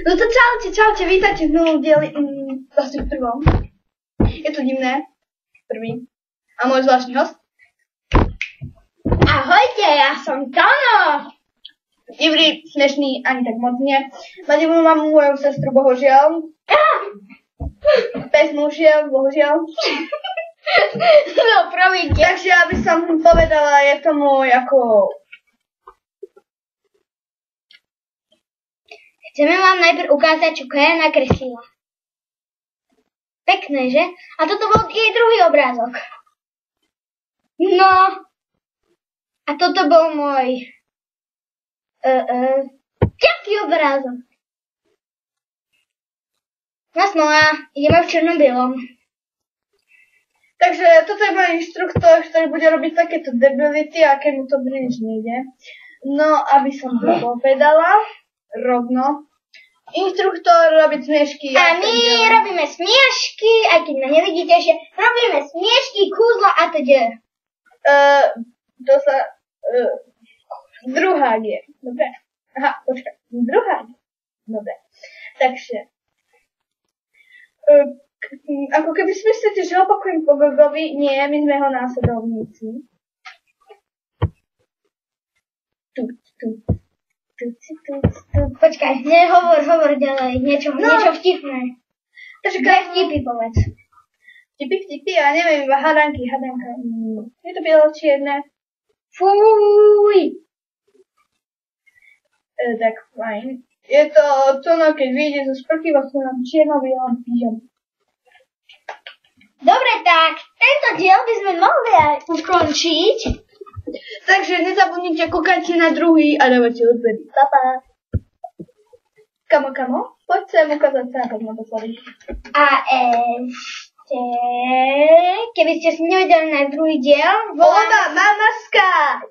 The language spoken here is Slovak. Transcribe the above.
No to čaute, vítajte v novom dieli, vlastne v prvom. Je to divné, prvý. A môj zvláštny host. Ahojte, ja som Tono. Ivry, smešný, ani tak moc nie. Má divnú mamu, moju sestru, bohužiaľ. Pes mužiel, bohužiaľ. No, promiňte. Takže aby som povedala, je to môj ako... Chceme vám najprv ukázať, čo Kaja nakreslila. Pekné, že? A toto bol jej druhý obrázok. No. A toto bol môj... ťažký obrázok. No a ideme v černo-bielom. Takže toto je môj inštruktor, ktorý bude robiť takéto debility, a keď mu to príliš nejde. No, aby som to povedala rovno. Inštruktor robiť smiešky. A my robíme smiešky, aj keď ma nevidíte ešte, robíme smiešky, kúzla a teda. To sa... druhá je. Dobre. Aha, počkaj. Druhá je. Dobre. Takže... ako keby si myslíte, že opakujem po Gogovi, nie, my sme ho následovníci. Počkaj, hovor ďalej, niečo vtipné. Takže dve vtipy povedz. Vtipy, ja neviem, iba hadanka. Je to bielo-čierne. Fúj! Tak fajn. Je to Tono, keď vyjde zo sprchy vo svojom čierno-bielom pyžame. Dobre, tak tento diel by sme mohli aj ukončiť. Takže nezabudnite, kúkajte na druhý a dávajte odbedy. Papa. Kamo? Poď sem ukázať sa naposledy. A ešte, keby ste si nevedeli na druhý diel, Voda, mamaska!